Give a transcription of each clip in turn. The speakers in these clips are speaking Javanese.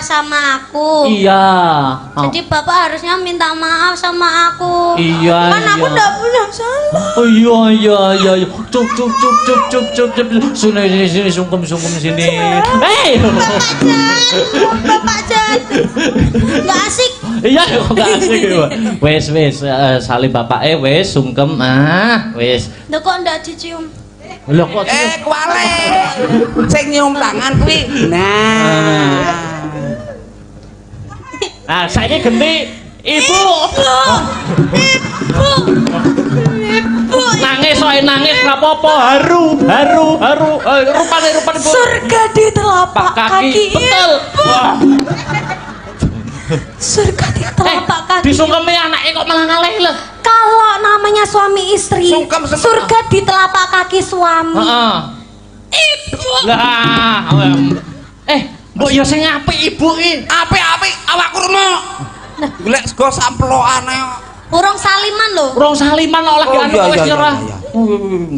sama aku. Iya. Jadi Bapak harusnya minta maaf sama aku. Iya. Kan aku enggak punya salah. Oh iya. Cuk. Sini sungkem sini. Hei. Bapak jahat. Enggak asik. Iya, enggak asik. Wes salim bapak wes sungkem wes. Lho kok ndak dicium? Lho kok kuwale. Sing nyium tangan kuwi. Nah, saiki genti Ibu. Nangis nangis enggak apa-apa, haru. Rupane Bu. Surga di telapak kaki. Betul. Wah. Surga di telapak kaki. Disungkemi anake kok malah ngalih lho. Kalau namanya suami istri, Sungkem. surga di telapak kaki suami. Heeh. Ibu. Lah, mbok ya sing apik Ibu iki. Apik awakku remuk. Golek sego samplokane kok. Urung saliman lho. Urung saliman oleh anu wis nyerah.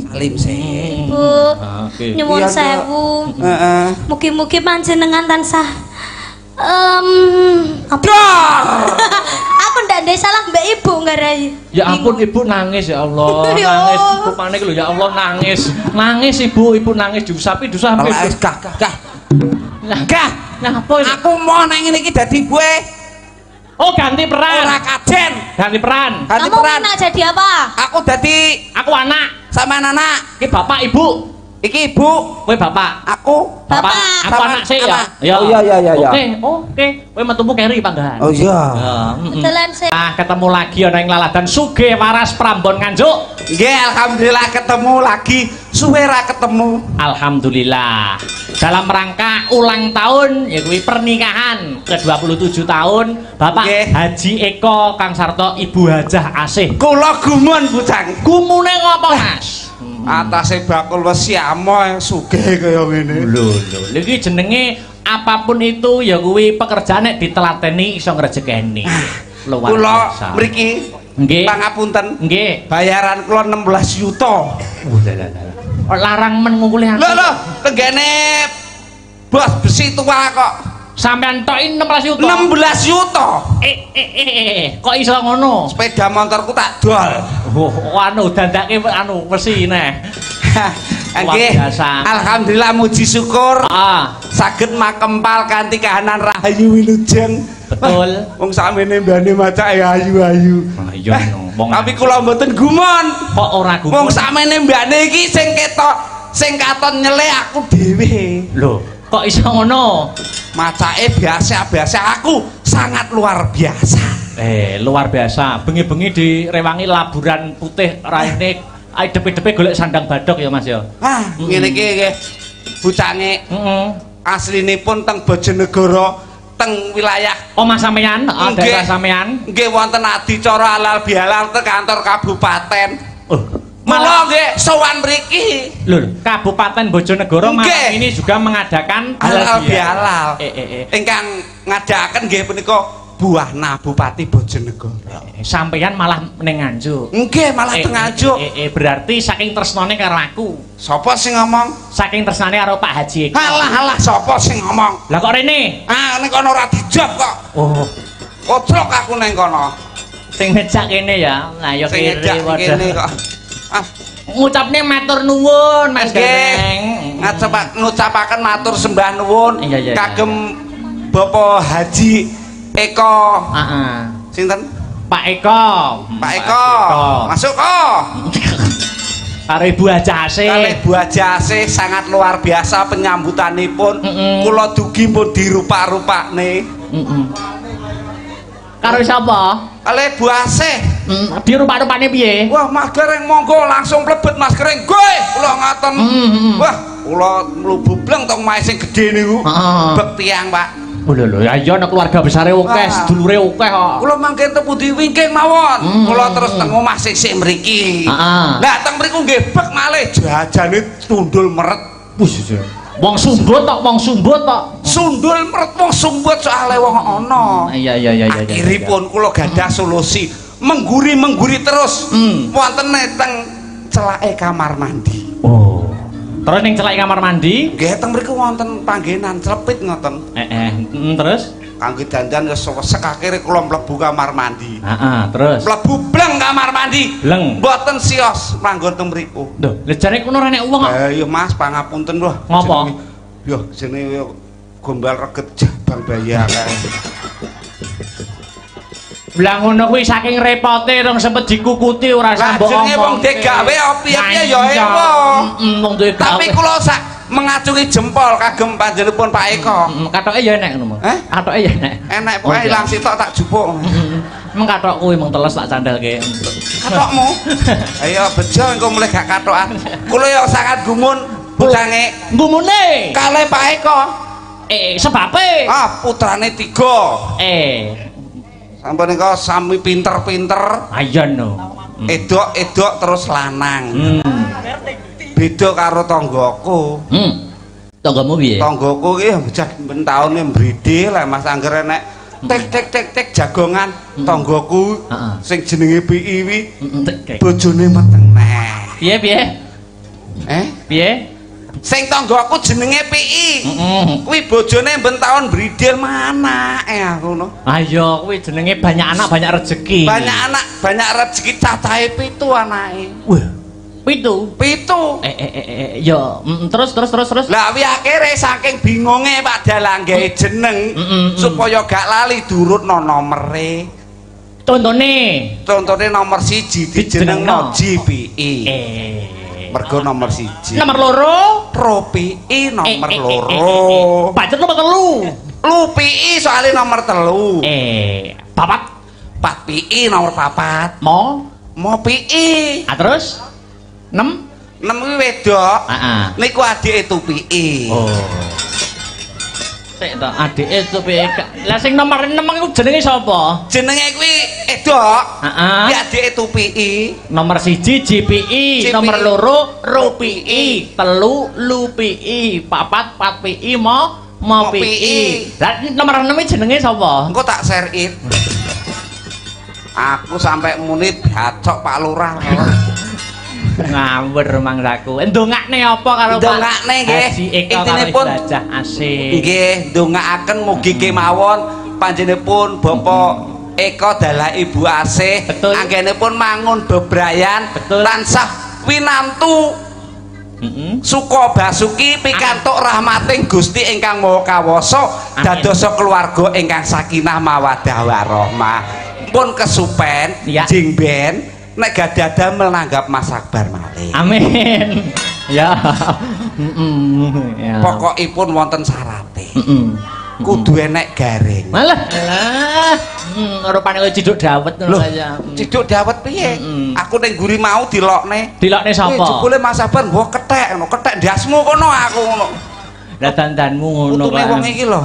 Salim sih. Bu, nyuwun sewu. Heeh. Mugi-mugi panjenengan tansah aku ndak ndek salah Mbak Ibu ngarai. Ya ampun Ibu nangis ya Allah. Nangis Ibu panik lho ya Allah nangis. Nangis Ibu nangis diusapi. Gah. Nyapa iki? Aku mau nang ngene iki dadi gue. Oh ganti peran. Ora kajen. Ganti peran. Kamu nak jadi apa? Aku anak. Sama anak. Iki bapak Ibu. Iki ibu. Kowe bapak. Aku Bapak. Aku anak sih ya. Oh iya. Oke. Kowe metumu keri panggahan. Oh iya. Betulan sih. Ketemu lagi ana ing laladan Sugih Waras Prambon Nganjuk. Nggih, alhamdulillah ketemu lagi. Suwe ra ketemu. Alhamdulillah. Dalam rangka ulang tahun ya kuwi pernikahan ke-27 tahun Bapak Haji Eko Kang Sarto Ibu Hajah Asih. Kula gumun Bujang. Gumune ngopo Mas? Atase bakul wis siamo sugih kaya ngene. Lho, iki jenenge apapun itu ya kuwi pekerjaan nek ditelateni iso ngrejekeni. Luar Kula biasa. mriki Nggih. pangapunten. Nggih. Bayaran kula 16 juta. Larang men ngungkuli aku. Lho, tenggene bos besi tua kok. Sampean toki 16 juta. 16 juta. Kok iso ngono? Sepeda motorku tak dol. Dandake besi neh. Nggih. Alhamdulillah muji syukur. Saged makempal kanthi kahanan Rahayu Wilujeng. Betul. Wong sakmene mbane macake ayu-ayu. Iya no. Tapi kula mboten gumun. Kok ora gumun? Wong sakmene mbane iki sing ketok sing katon nyelek aku dhewe. Lho, kok iso ngono? Macake biasa aku sangat luar biasa. Luar biasa. Bengi-bengi direwangi laburan putih raine depe-depe golek sandang badok ya Mas ya. Ngene iki nggih. Bucange. Aslinipun teng Bojonegoro teng wilayah Mas sampean, daerah sampean. Nggih wonten adicara halal bihalal teng kantor kabupaten. Malah nggih sowan mriki. Lho, Kabupaten Bojonegoro malam ini juga mengadakan halal bihalal. Ingkang ngadaken nggih punika Buahna Bupati Bojonegoro. Sampeyan malah ning Nganjuk. Nggih, malah teng Nganjuk. Berarti saking tresnane karo aku. Sapa sing ngomong? Saking tresnane karo Pak Haji Eko. Halah, sapa sing ngomong? Lah kok rene? Ning kono ora dijawab kok. Kocrok aku ning kono. Sing ngejak kene ya. Lah ya kene kok. Ngucapne matur nuwun Mas Geng. Ngucapaken matur sembah nuwun kagem Bapak Haji Eko. Sinten? Pak Eko. Masuk kok. Karo Ibu Hajah Asih. Ibu Hajah Asih sangat luar biasa penyambutanipun. Kula dugi pun dirupak-rupakne. Karo sapa? Kali Ibu Asih. Dirupak-rupane piye? Wah, Mas Gereng monggo langsung mlebet Mas Gereng. Gue kula ngaten. Wah, kula mlubu bleng tong mae sing gedhe niku. Bek tiyang, Pak. Lho, ayo ana keluarga besare akeh, sedulure akeh kok. Kula mangke teng pundi wingking mawon. Kula terus teng omah sisik mriki. Lah teng mriku nggih bek malih jajane tundul meret. Wong sumbut tok. Sundul meret wong sumbut soalé wong ana. Iya. Akhiripun kula gadah solusi. Mengguri terus. Wonten teng celake kamar mandi. Terus ning celake kamar mandi? Nggih teng mriku wonten panggenan celepit ngoten. neh. Terus kangge dandan wis wesek akhire kula mlebu kamar mandi. Heeh, terus mlebu bleng kamar mandi. Bleng. Mboten sios manggon teng mriku. Lho, lejane kuno nek wong kok. Iya Mas, pangapunten lho. Ngopo? Yo jenenge gombal reget jabang bayi akeh. Lah ngono kuwi saking repote rong sempet dikukuti ora sambok omong. Jenenge wong dhek gawe opiye ya ewo. Wong duwe gawe. Tapi kula sak mengacungi jempol kagem panjenenganipun Pak Eko. Katoke ya enek ngono. Katoke ya enek. Enek pokoke ilang sitok tak jupuk. Meng katok kuwi mung teles tak candelke. Katokmu. Ayo bejo engko mulai gak katokan. Kula ya sangat gumun bocange. Gumune Kalih Pak Eko. Sebabe. Putrane 3. Sampun engko sami pinter-pinter. Ayo no. Edok-edok terus lanang. Beda karo tanggaku. Tanggamu piye? Tanggaku ki bocah ben taune mbride lah Mas Angger enek tek jagongan tanggaku sing jenenge Pi wi bojone meteng neh. Piye? Piye? Sing tanggaku jenenge Pi. Kuwi bojone ben taun bridil mana aku ngono. Ayo kuwi jenenge banyak anak banyak rezeki. Banyak anak banyak rezeki cacahe 7 anake. Wah. 7. Ya, terus. Lah wi akhire saking bingunge Pak Dalang gawe jeneng supaya gak lali durutno nomere. Contone nomor 1 dijenengno JPI. Mergo nomor 1. Nomor 2 Propi nomor 2. Pancet nomor 3. Lupi soalnya nomor 3. Papat PI nomor 4. Mau PI. Terus 6 kuwi wedok. Niku adike Tupi. Oh. Sik to, adike Tupi. Lah sing nomor 6 iku jenenge sapa? Jenenge kuwi edok. Kuwi adike Tupi. Nomor 1 JPI, nomor 2 RUPI, 3 LUPI, 4 PI, mau PI. Lah nomor 6 jenenge sapa? Engko tak share it. Aku sampai muni bacok Pak Lurah. Ngawur mangsaku. Ndongakne apa karo Pak? Ndongakne nggih. Intinipun belajar asik. Nggih, ndongakaken mugi kemawon panjenenganipun Bapak Eko dalah Ibu Asih anggenipun mangun bebrayan tansah winantu suka basuki pikantuk rahmating Gusti ingkang Maha Kawasa dadosa keluarga ingkang sakinah mawaddah warahmah. Pun kesupen jingben nek gadah damel nanggap Mas Akbar malih. Amin. Ya. Pokokipun wonten syarate. Kudu enek garing. Malah. Rupane koyo ciduk dawet ngono aja. Ciduk dawet piye? Aku ning nguri mau dilokne. Dilokne sapa? Jebule Mas Akbar mbok kethek ngono, kethek ndasmu kono aku ngono. Lah dandanmu ngono kok. Utune wong iki lho.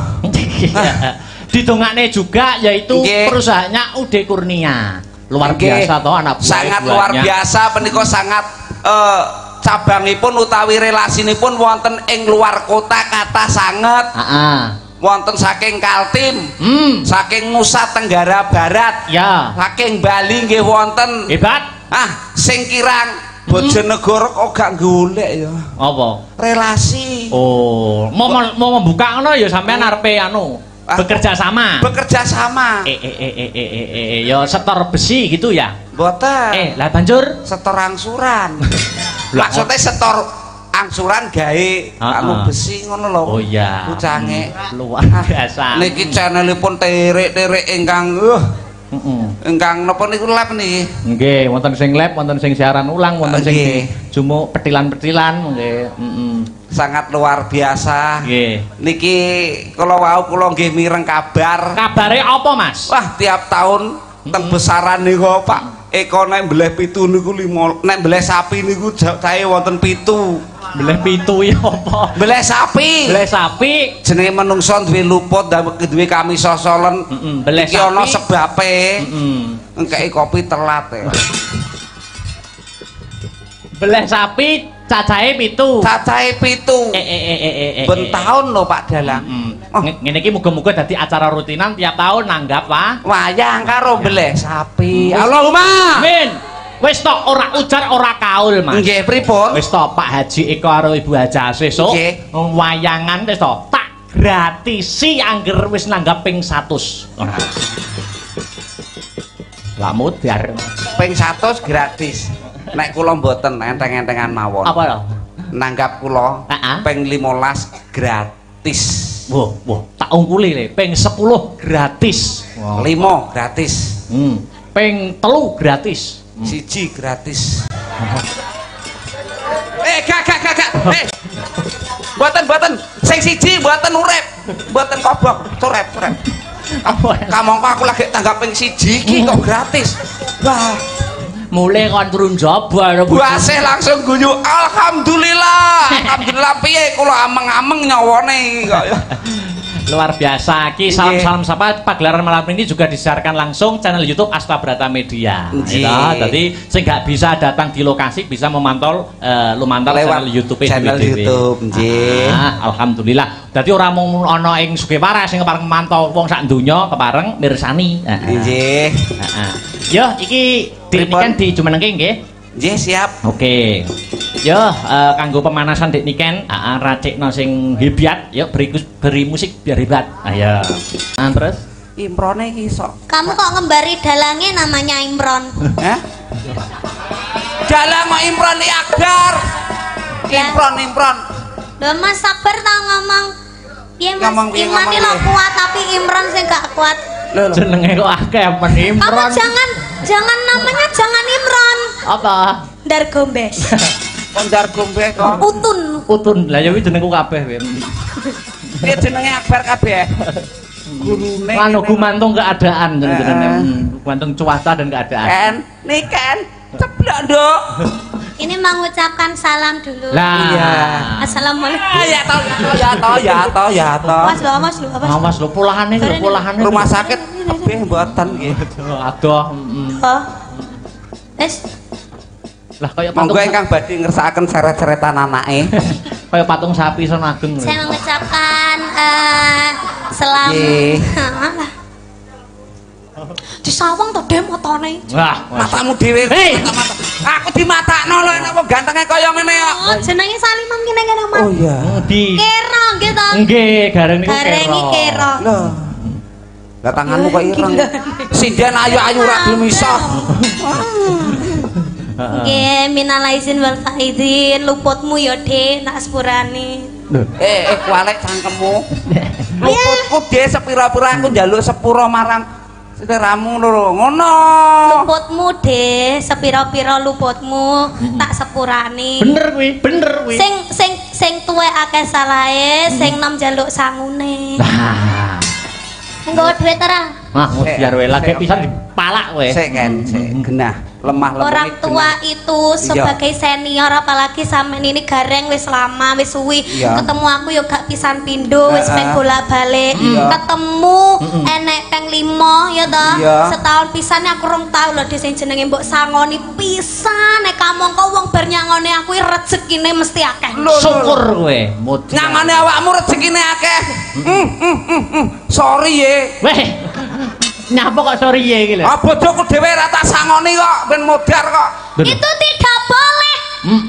Ditungakne juga yaitu perusahaannya UD Kurnia. Luar biasa toh anak buah. Sangat luar biasa menika sangat cabangipun utawi relasinipun wonten ing luar kota kata sanget. Wonten saking Kaltim, saking Nusa Tenggara Barat, saking Bali nggih wonten. Hebat. Sing kirang Bojonegoro kok gak golek ya. Apa? Relasi. Oh, mau membuka ngono ya sampean arepe anu. Bekerja sama. Ya setor besi gitu ya? Mboten. Lah banjur setor angsuran. Maksudnya setor angsuran gawe anu besi ngono lho. Oh iya. Kucange luar biasa. Niki channelipun terik-terik ingkang ingkang napa niku lab niki? Nggih, wonten sing lab, wonten sing siaran ulang, wonten sing jumuk petilan-petilan nggih. Sangat luar biasa. Niki kalau wau kula nggih mireng kabar. Kabare apa, Mas? Wah, tiap tahun teng besaran niku Pak Eko nek mbleh 7 niku 5, nek mbleh sapi niku cahe wonten 7. Mbleh 7 ya apa? Mbleh sapi. Mbleh sapi jenenge menungso duwe luput duwe kami sosolen. Mbleh sapi. Iki ana sebabe. Engkei kopi telat ya. Mbleh sapi cacahe 7. Cacahe 7. Ben taun lho Pak Dalang. Ngene iki muga-muga dadi acara rutinan tiap tahun nanggap wayang karo mbleh sapi. Allahumma. Amin. Wis tok ora ujar ora kaul, Mas. Nggih, pripun? Wis tok Pak Haji Eko karo Ibu Haja Asih sok. Wayangan wis tok tak gratisi angger wis nanggap ping 100. Lah mudar. Ping 100 gratis. Nek kula mboten enteng-entengan mawon. Apa lho? Nanggap kula ping 15 gratis. Wah, tak ungkuli le, ping 10 gratis. 5 gratis. Ping 3 gratis. 1 gratis. Gak. Mboten. Sing siji mboten urip. Mboten kobok, urip. Kamangka aku lagi tanggap ping 1 iki kok gratis. Wah, mulai kon turun jaba buasih langsung guyu alhamdulillah. Alhamdulillah piye kula ameng-ameng nyawane kok. Luar biasa. Ki salam-salam sapa pagelaran malam ini juga disiarkan langsung channel YouTube Asta Brata Media. Jadi sing gak bisa datang di lokasi bisa memantau channel YouTube nggih. Alhamdulillah. Dadi ora mung ana ing Sugihwaras sing kepareng mantau wong sak donya kepareng mirsani. Nggih. Yo iki Niken dijumenengke nggih. Nggih, siap. Oke. Yo kanggo pemanasan Dik Niken, racikno sing hebat, yo beri musik biar hebat. Ayo. Terus Imrone iki sok. Kamu kok ngembari dalangnya namanya Imron? Hah? Dalang kok Imron iki Akbar. Imron. Lho Mas sabar ta ngomong. Piye Mas? Iman iki lho kuat tapi Imron sing gak kuat. Jenenge kok akeh men Imron. Kamu jangan namanya jangan Imron. Apa? Ndar Gombes. Ndar Gombes kok. Utun. Lah ya kuwi jenengku kabeh kowe. Piye jenenge Akbar kabeh? Gurune. Anu gumantung keadaan jenenge. Gumantung cuaca dan keadaan. Niken. Ceblok, Nduk. Ini mengucapkan salam dulu. Lah. Iya. Assalamualaikum. Ya toh. Mas lu. Awas lho polahane. Rumah sakit kabeh mboten nggih. Aduh. Oh. Wes. Lah kaya patung. Monggo ingkang badhe ngersakaken seret-seretan anake. Kaya patung sapi son ageng. Saya mengucapkan selamat. Disawang to Dem motone. Wah, matamu dhewe. Aku dimatakno lho nek kok gantenge kaya ngene kok. Oh, jenenge Saliman kene Mas. Oh iya. Di Kero nggih to. Nggih, gareng niku kero. Gareng iki kero. Lho. Lah tanganmu kok ireng. Sinden ayu-ayu ra gelem iso. Nggih, minal aizin wal faizin, luputmu ya Dik, nak sepurane. Kualek cangkemmu. Luputku Dik sepira-pira aku njaluk sepuro marang sederamu lho, ngono. Luputmu Dik, sepira-pira luputmu tak sepurane. Bener kuwi. Sing tuwek akeh salahe, sing nom njaluk sangune. Nah. Nggawa dhuwit ora? Wah, biar wae lagi pisan dipalak kowe. Sik genah, lemah lembut. Orang tua itu sebagai senior apalagi sampean ini gareng wis lama wis suwi ketemu aku yo gak pisan pindho wis meng bola-balik ketemu enek peng 5 ya toh setahun pisan aku rong tau lho sing jenenge mbok sangoni pisan nek kamangka wong bar nyangone aku rezekine mesti akeh syukur kowe nyangone awakmu rezekine akeh sorry ye weh nyapa kok sorry ye iki lho bojoku dhewe ra tak sangoni kok ben modar kok itu tidak boleh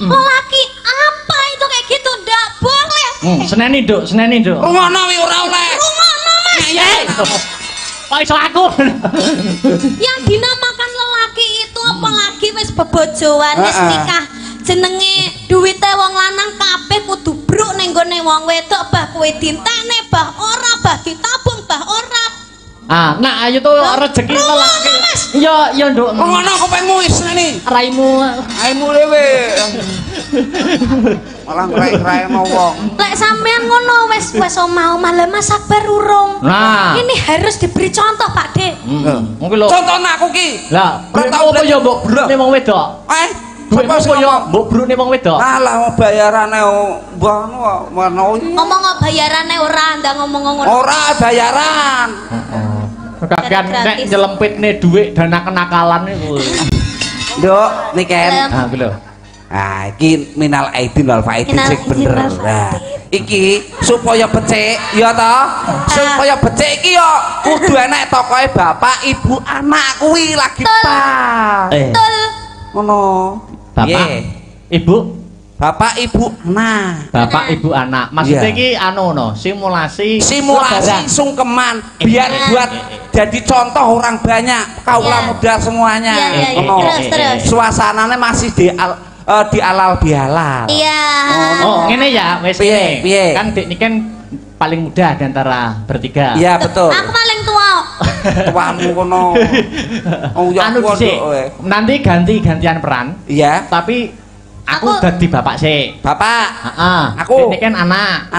lelaki apa itu kayak gitu ndak boleh seneni nduk rungono wi ora oleh rungono Mas kok iso aku yang dinamakan lelaki itu apalagi wis bebojoan wis nikah jenenge duwite wong lanang kabeh kudu bruk ning gone wong wedok bah kowe dintekne bah ora bah ditabung bah ora nah ayo tuh rezeki lelaki yo nduk ngono kupengmu wis ngene raimu dhewe malah ngrai-ngrai wong lek sampean ngono wis omah-omah lah Mas sabar urung ini harus diberi contoh Pak Dik mungkin lho contohna aku ki lah apa yo mbok brukne wong wedok duitmu kok yo mbok brukne wong wedok alah bayarane mbah ngono ngomong bayarane ora ndang ngomong ngono ora bayaran kakean nek nyelempitne dhuwit dana kenakalan iku nduk Niken kuwi lho iki minal aidin wal faidin sing bener nah iki supaya becik ya toh supaya becik iki yo kudu enek tokoe bapak ibu anak kuwi lagi pas betul ngono bapak ibu Bapak Ibu anak. Bapak Ibu anak. Maksudnya iki anu no, simulasi sungkeman biar buat jadi contoh orang banyak, kaula muda semuanya. Terus. Suasananya masih di alal bihalal. Iya. Oh, ngene ya, wis piye? Kan Dik niki kan paling muda di antara bertiga. Iya, betul. Aku paling tua. Tuamu kono. Oh, ya anu nanti ganti-gantian peran. Iya. Tapi aku dadi bapak sih. Bapak. Heeh. Aku. Ini kan anak.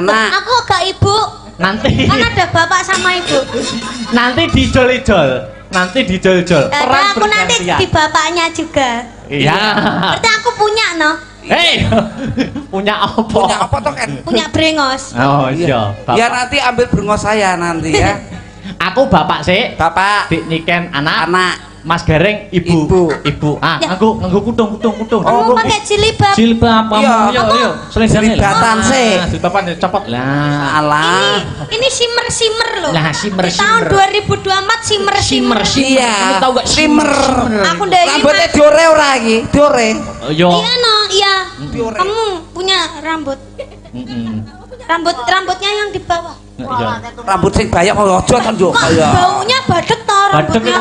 Aku gak ibu. Nanti. Kan ada bapak sama ibu. Nanti dijol-jol. Aku nanti di bapaknya juga. Iya. Berarti aku punya no. Hei. Punya apa? Punya apa toh kan? Punya brengos. Oh iya. Ya nanti ambil brengos saya nanti ya. Aku bapak sih. Bapak. Dik niken anak. Mas Gareng ibu. Ah, ya. nganggo kutung. Oh, pakai jilbab. Jilbab apa? Yo. Selendang. Jilbatan sih. Ditopan copot lah. Alah. Ini simmer loh. Lah simmer. Tahun 2024 simmer. Iya. Kamu tahu gak simmer? Aku dari rambutnya diore ora iki? Diore. Iya no, iya. Kamu punya rambut. Rambutnya yang di bawah. Rambut sing banyak kok aja kan yo kaya. Baunya badet toh rambutnya.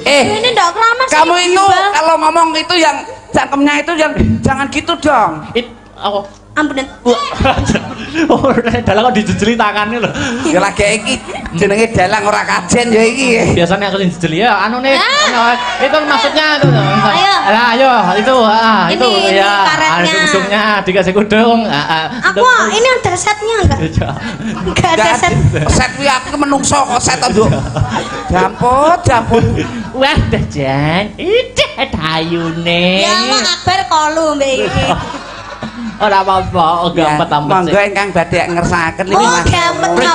Ini ndak keramas. Kamu itu kalau ngomong itu yang cangkemnya itu yang jangan gitu dong. Ampunan. Oh, dalang kok dijejeli tangannya lho. Ya lagi iki jenenge dalang ora kajen ya iki. Biasanya aku dijejeli ya anu nih. Itu maksudnya itu. Ayo itu itu ya. Kudungnya dikasih kudung. Aku ini ada setnya enggak? Enggak ada set. Set kuwi aku menungso kok set to, Nduk. Jamput. Wah, Jan. Ide ayune. Ya mau kabar kolu mbek iki. Ora apa-apa, gampet tambah. Monggo ingkang badhe ngersakaken iki Mas.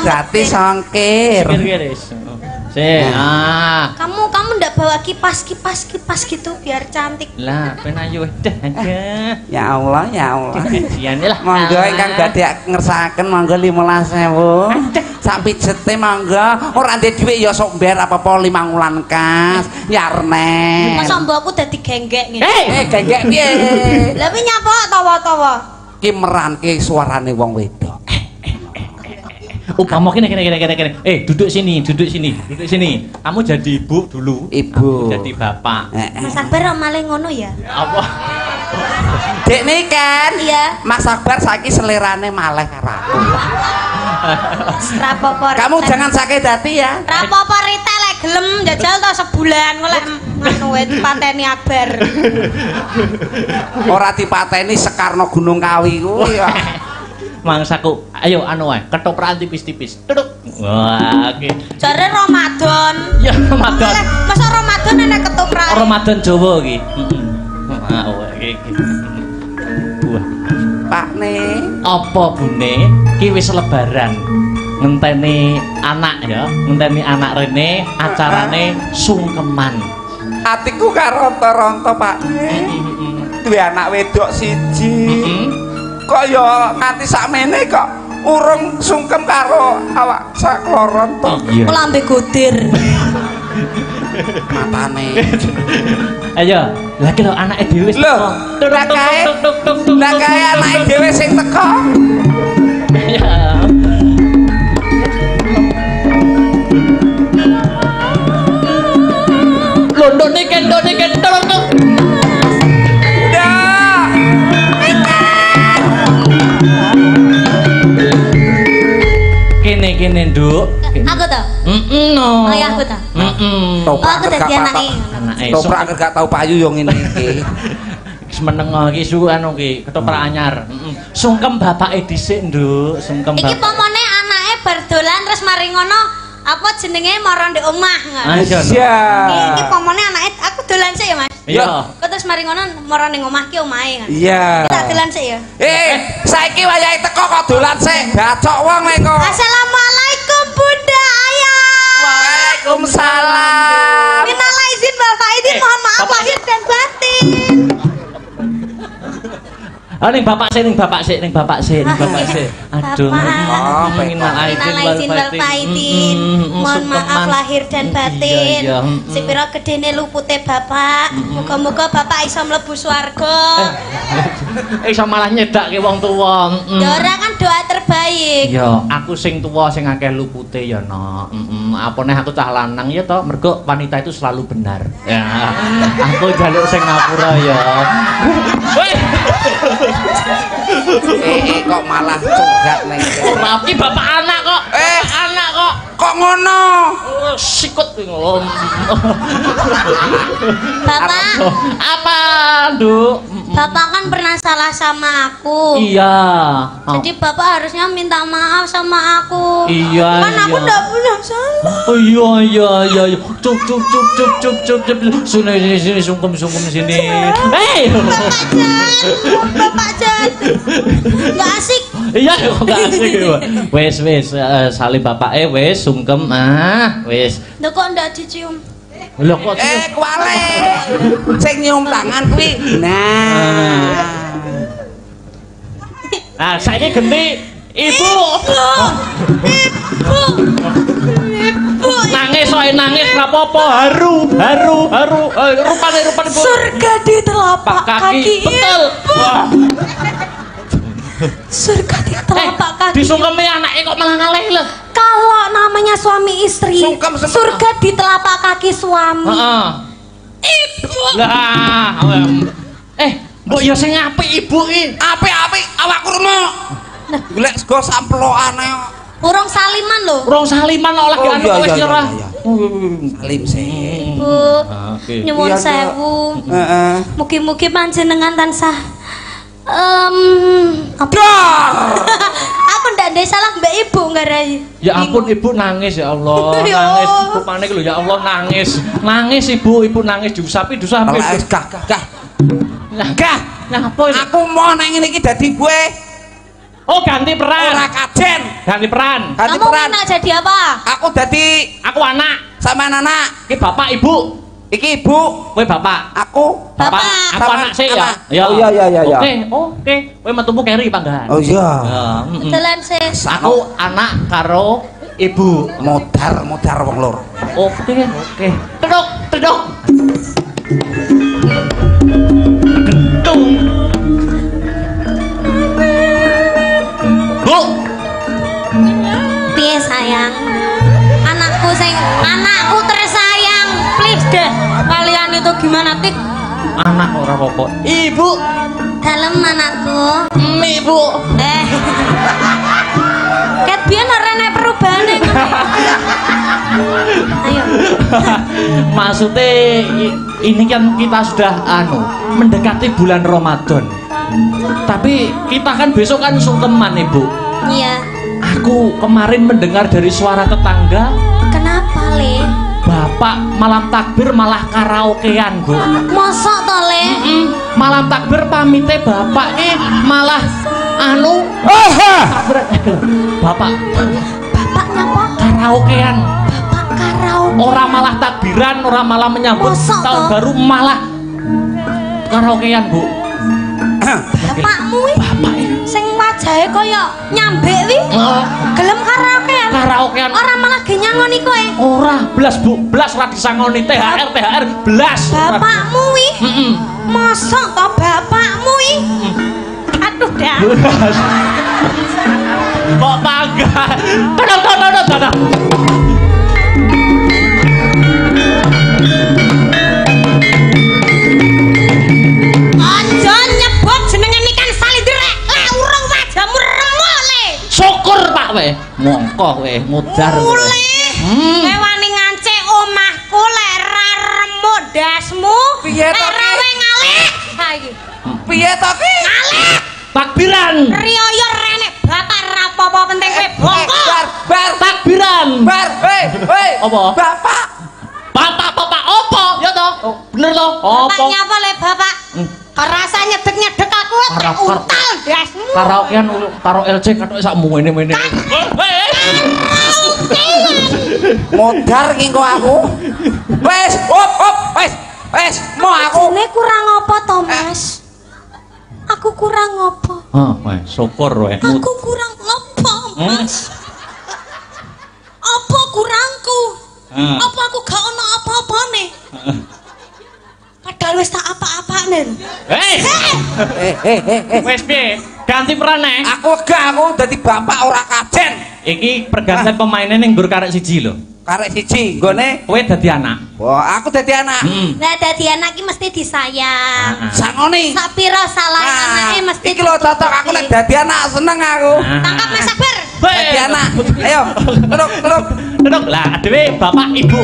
Gratis ongkir. Kamu ndak bawa kipas gitu biar cantik. Lah, penayu dah aja. Ya Allah. Kajian lah. Monggo ingkang badhe ngersakaken monggo 15.000. Sak pijete monggo. Ora ndek dhuwit ya sok mber apa-apa 5 wulan kas. Yarne. Masa mbokku dadi genggek ngene. Genggek piye? Lah piye nyapa tawa-tawa? Ki meranke suarane wong wedok. Kamu kene. Duduk sini. Kamu jadi ibu dulu. Ibu. Jadi bapak. Mas Akbar malah ngono ya? Apa? Dek nih kan? Iya. Mas Akbar saiki selerane maleh karo aku. Rapopo. Kamu jangan sakit hati ya. Rapopo rite lek gelem jajal to sebulan golek ngono wae dipateni Akbar. Ora dipateni Sekarno Gunung Kawi kuwi ya. Mangsaku, ayo anu wae, ketoprak tipis-tipis. Tuduk. Wah, iki. Jare Ramadan. Ya Ramadan. Masa Ramadan enek ketoprak. Ramadan Jawa iki. Heeh. Iki. Buah. Pakne. Apa bune? Ki wis lebaran. Ngenteni anak ya, ngenteni anak rene acarane sungkeman. Atiku karonto-ronto, Pak. Duwe anak wedok siji. Kok ya nganti sakmene kok urung sungkem karo awak sakloron to. Lambe godir. Matane. Ayo, lagi lho anake dhewe wis teko. Lah kae anake dhewe sing teko. Ya. London iki tolong. Kene Nduk. Aku to. No. Oh ya aku to. Toprak aku dadi anake. Toprak gak tau payu yo ngene iki. Wis meneng iki su anu iki ketoprak anyar. Sungkem bapake dhisik Nduk, sungkem bapak. Iki pomone anake bar dolan terus mari ngono apa jenenge mara ndek omah ngono. Iya. Iki pomone anake aku dolan sik ya Mas. Iya. Kok terus mari ngono mara ning omah ki omahe ngono. Iya. Tak dolan sik ya. Saiki wayahe teko kok dolan sik. Bacok wong kok. Assalamualaikum Bunda Ayah. Waalaikumsalam. Minal izin Bapak izin mohon maaf lahir dan batin. ning bapak sih. Aduh. Minal aidin wal faizin. Mohon maaf lahir dan batin. Sepira gedene lupute bapak. Muga-muga bapak iso mlebu swarga. Iso malah nyedakke wong tuwa. Ya ora kan doa terbaik. Ya, aku sing tuwa sing akeh lupute ya, Nok. Apa neh aku cah lanang ya toh, mergo wanita itu selalu benar. Ya. Aku jaluk sing ngapura ya. Kok malah curhat ning. Ora iki bapak anak kok. Anak kok. Kok ngono? Sikut ngono. Bapak. Apa, Nduk? Bapak kan pernah salah sama aku. Iya. Jadi bapak harusnya minta maaf sama aku. Iya. Kan aku enggak punya salah. Oh iya. Cuk. Sini sungkem sini. Hei. Bapak Jan. Enggak asik. Iya, enggak asik. Wes salim bapak wes sungkem wes. Lho kok ndak dicium? Lho kok kuwale. Sing nyium tangan kuwi. Nah, saiki genti Ibu. Nangis nangis enggak apa-apa. Haru. Rupane Bu. Surga di telapak kaki. Betul. Wah. Surga di telapak kaki. Disungkemi anake kok malah ngalih lho. Kalau namanya suami istri, surga di telapak kaki suami. Ibu. Lah, mbok ya sing apik ibu iki. Apik awakku remuk. Golek sego samplokane kok. Urung saliman lho. Urung saliman oleh anu wis nyerah. Salim sih. Ibu. Nyuwun sewu. Heeh. Mugi-mugi panjenengan tansah aku ndak ada salah mbak ibu ngarai. Ya ampun ibu nangis ya Allah. Nangis ibu panik lho ya Allah nangis. Nangis ibu nangis diusapi diusapi. Gah. Ngapa iki? Aku mau nang ngene iki dadi gue. Oh ganti peran. Ora kajen. Ganti peran. Kamu mau jadi apa? Aku anak. Sama anak. Iki bapak ibu. Iki ibu, kowe bapak. Aku bapak. Aku anak sih ya. Oh iya. Oke. Kowe metumu keri panggahan. Oh iya. Betulan sih. Aku anak karo ibu. Modar wong loro. Oke. Tedok. Gentung. Bu. Piye sayang? Anakku tersayang. Please deh. Kalian itu gimana tik? Anak ora apa-apa. Ibu. Dalem anakku. Ibu. Ket biyen ora nek perubahane. Ayo. Maksudnya ini kan kita sudah mendekati bulan Ramadan. Tapi kita kan besok kan sungkeman Ibu. Iya. Aku kemarin mendengar dari suara tetangga. Kenapa Le? Bapak malam takbir malah karaokean Bu. Mosok to Le? Malam takbir pamite bapak malah Bapak nyapa? Karaokean. Bapak karaoke. Orang malah takbiran, orang malah menyambut tahun baru malah karaokean Bu. Bapakmu sing wajahe kaya nyambek wi. Gelem karaokean. Ora malah ge nyangoni kowe. Ora, blas Bu, blas ra disangoni THR blas. Bapakmu wi. Mosok to bapakmu wi. Aduh dah. Kok tangga. Tadang. Mongko kowe mudar kowe. Kowe wani ngancik omahku lek ra remuk dasmu. Piye to ki? Kowe ngalih. Ha iki. Piye to ki? Ngalih. Takbiran. Riyo rene bapak ra apa-apa penting kowe bongko. Bar takbiran. Bar. Hei. Apa? Bapak apa? Ya toh? Bener toh? Apa? Bapak nyapa le bapak? Rasa nyedek aku tak untal dasmu. Karaokean karo LC katok sak mene. Modar ki kok aku. Wes, mau aku. Jane kurang apa to, Mas? Aku kurang apa? Weh, syukur weh. Aku kurang apa, Mas? Apa kurangku? Apa aku gak ono apa-apane? Padahal wis tak apa-apane. Wes piye? Ganti peran nek. Aku dadi bapak ora kajen. Iki pergantian pemainnya ning nggur karek siji lho. Karek siji, nggone kowe dadi anak. Wah, aku dadi anak. Nah, dadi anak iki mesti disayang. Sangone. Sapira salah anake mesti. Iki lho cocok aku nek dadi anak seneng aku. Tangkap Mas Sabar. Dadi anak. Ayo, duduk. Duduk lah, dhewe bapak ibu.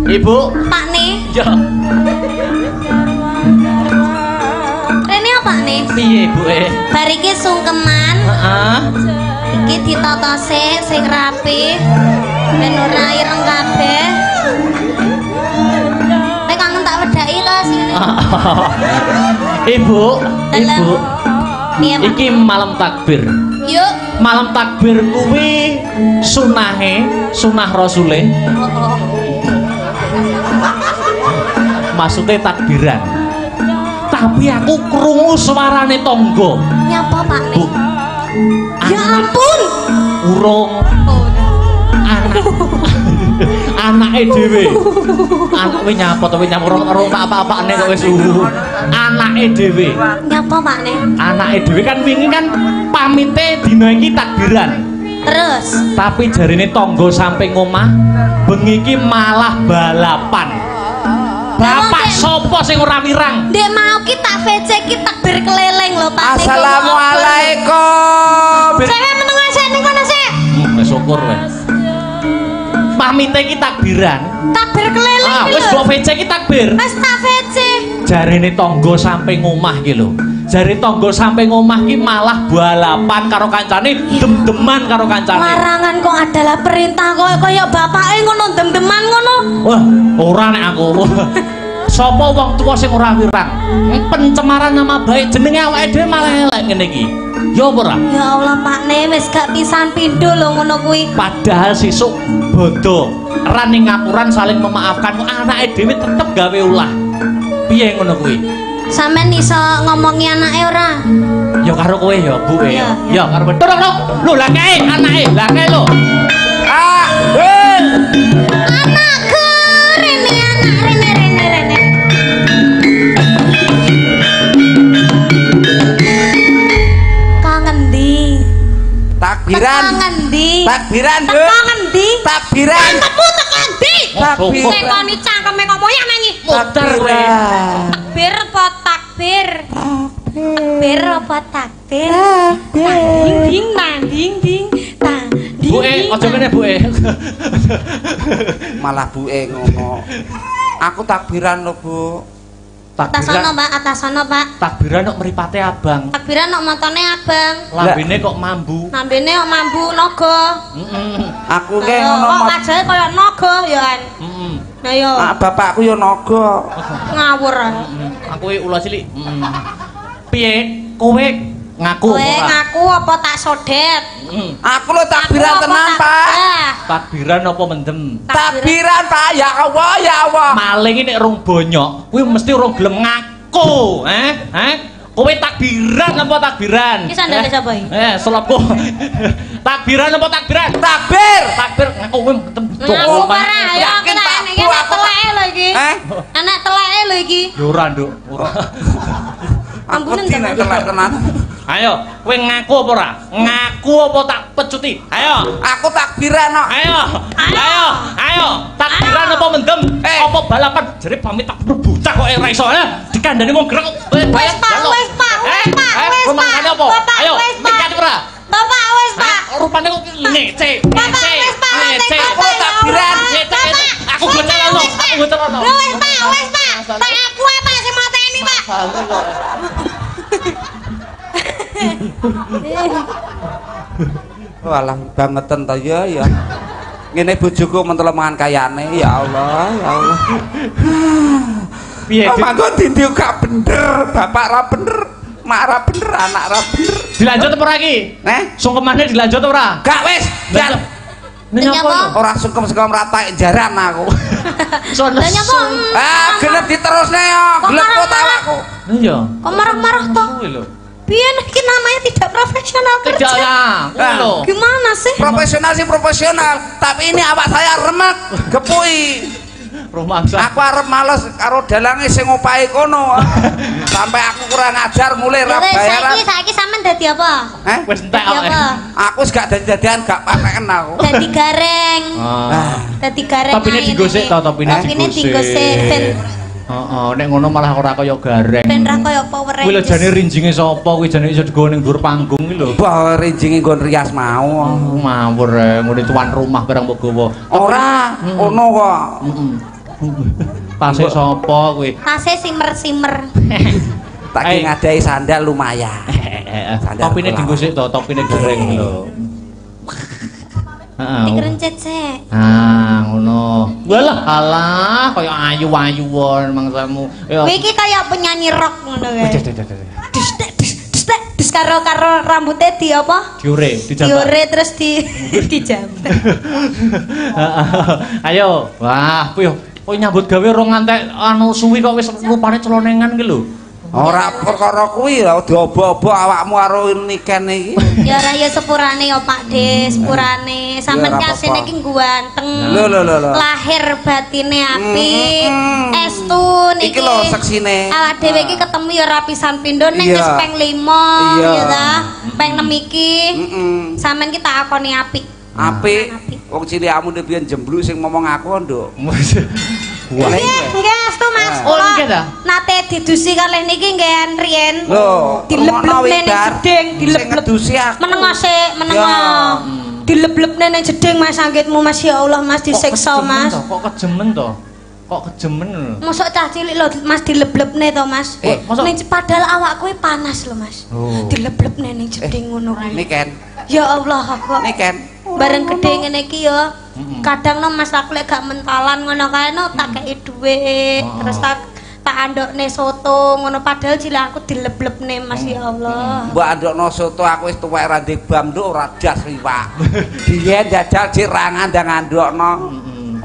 Ibu. Pak nih. Yo. Rene apa nih? Piye ibuke? Bar iki sungkeman. Heeh. Iki ditata sing rapi. Ben ora ireng kabeh. Nek kangen tak wedhaki to sini. Ibu. Piye, Pak? Iki malam takbir. Yuk. Malam takbir kuwi sunah Rasule. Maksudnya takbiran. Tapi aku krungu suarane tangga. Nyapa Pak nih? Ya ampun. Urung. Anake dhewe. Anake nyapa to nyapa urung tak apa-apane kok wis anake dhewe. Nyapa Pak nih? Anake dhewe kan wingi kan pamite dina iki takbiran. Terus tapi jarine tangga sampe ngomah bengi iki malah balapan. Bapak sopo sing ora wirang? Ndek mau ki tak VC ki takbir keliling lho Pak. Assalamualaikum. Cewek menengan sik ning kono sik. Wis syukur wis. Pamite ki takbiran. Takbir keliling lho. Wis mbok VC ki takbir. Wis tak VC. Jarine tangga sampe ngomah ki lho. Jare tangga sampe ngomah ki malah balapan karo kancane, dem-deman karo kancane. Larangan kok adalah perintah kaya bapake ngono dem-deman ngono. Wah, ora nek aku. Sapa wong tuwa sing ora wirang? Pencemaran nama baik jenenge awake dhewe malah elek ngene iki. Ya apa ora? Ya Allah, Pakne wis gak pisan pindho lho ngono kuwi. Padahal sesuk bodo. Ran ning ngapuran saling memaafkan anake dhewe tetep gawe ulah. Piye ngono kuwi? Sampeyan iso ngomongi anake ora? Ya karo kowe ya, Bu. Ya karo betul. Lho lah kae anake, lah kae lho. Anakku, Rene anak Rene. Kangen di. Takbiran. Takbiran, Bu. Kangen di. Takbiran. Temu tekan di. Takbiran. Nekoni cangkeme ngomoyah nanyi. Takbiran. Takbir apa takbir? Takbir apa takbir? Ding ding. Bu aja kene Bu. Malah Bu ngono. Aku takbiran lho, Bu. Atas sono, Pak. Takbiran kok mripate abang. Takbiran kok matane abang. Lambene kok mambu. Lambene kok mambu naga. Aku ke ngono. Kok kajae kaya naga ya kan. Nah yo. Bapakku yo naga. Ngawur. Aku ula cilik. Piye? Kowe ngaku kowe ngaku apa tak sodet? Aku lho takbiran tenan, Pak. Takbiran apa mendem? Takbiran, Pak. Ya Allah, ya Allah. Maling nek rung bonyok, kuwi mesti rung gelem ngaku, Kowe takbiran apa takbiran? Iki sandale sapa iki? Selopku. Takbiran apa takbiran? Takbir. Takbir ngaku kowe mendem. Aku ora, ayo kita iki anak teleke lho iki. Anak teleke lho iki. Ya ora, Nduk. Ora. Ampunen tenan. Ayo, kowe ngaku apa ora? Ngaku apa tak pecuti? Ayo. Aku takbiran kok. Ayo. Takbiran apa mendem? Apa balapan? Jare pamit tak bocah kok ora iso. Dikandani wong grek. Wis, Pak. Ayo, nikat ora? Bapak wis, Pak. Rupane kok ngece. Aku takbiran. Aku gocelono. Wis, Pak. Tak aku apa sing mateni, Pak? Walah bangetan ta ya. Ngene bojoku mentelemangan kayane ya Allah, ya Allah. Piye? Mangko dindiu gak bener, bapak ra bener, mak ra bener, anak ra bener. Dilanjut apa ora iki? Sungkemane dilanjut ora? Gak wis. Nyapa? Ora sungkem-sungkem rata jaran aku. Nyapa? Gelem diterusne yo. Gelem kok awakku. Iya. Kok marah-marah toh? Piye iki namanya tidak profesional kerja? Tidak ya. Gimana sih? Profesional sih profesional, tapi ini awak saya remek, gepui. Rumangsa. Aku arep males karo dalange sing opahe kono. Sampai aku kurang ajar mulai ra bayaran. Saiki sampean dadi apa? Wis entek kok. Aku wis gak dadi-dadian gak pateken aku. Dadi gareng. Dadi gareng. Topine digosik to, topine digosik ben nek ngono malah ora kaya gareng. Ben ra kaya Power Rangers. Kuwi lho jane rinjinge sapa kuwi jane iso digawa ning dhuwur panggung kuwi lho. Bah rinjinge nggon rias mau. Mawur ngene tuan rumah barang mbok gawa. Ora, ono kok. Tase sapa kuwi? Tase simer-simer. Tak ngadai sandal lumayan. Topine digosik to, topine gareng lho. Dikerencet sik. Ngono. Walah alah kaya ayu-ayuwon mangsamu. Kowe iki kaya penyanyi rock ngono kae. Dis karo rambutnya di apa? Diure, dijambak. Diure terus dijambak. Ayo. Wah, piye? Kowe nyambut gawe ora ngantek anu suwi kok wis rupane celonengan ki lho. Ora perkara kuwi lho diobo-obo awakmu karo niken iki. Ya ora ya sepurane ya Pak De, sepurane. Sampeyan kasine iki ganteng. Lho. Lahir batine apik. Estu niki. Iki lho seksine. Awak dhewe iki ketemu ya rapisan pindho ning wis peng 5 ya ta. Peng 6 iki. Sampeyan ki tak akoni apik. Apik. Wong cilikmu biyen jembluk sing ngomong aku, Nduk. Nggih, astu Mas. Oh, nggih ta? Nate didusi kalih niki nggih riyen. Lho, dileblebne ning jeding, dileblebdusi aku. Menengo sik, menengo. Dileblebne ning jeding Mas anggitmu Mas ya Allah Mas disiksa Mas. Kok kejemen to? Kok kejemen lho. Mosok cah cilik lho Mas dileblebne to Mas. Ning padahal awakku panas lho Mas. Dileblebne ning jeding ngono kuwi. Niken. Ya Allah kok. Niken. Bareng gede ngene iki ya. Kadang no Mas aku lek gak mentalan ngono kae no tak kei dhuwit terus tak andokne soto ngono padahal cilik aku dileblebne Mas ya Allah. Mbok andokno soto aku wis tuwek ra ndek bam nduk ora das iwak. Biyen jajal cek ra ngandang andokno.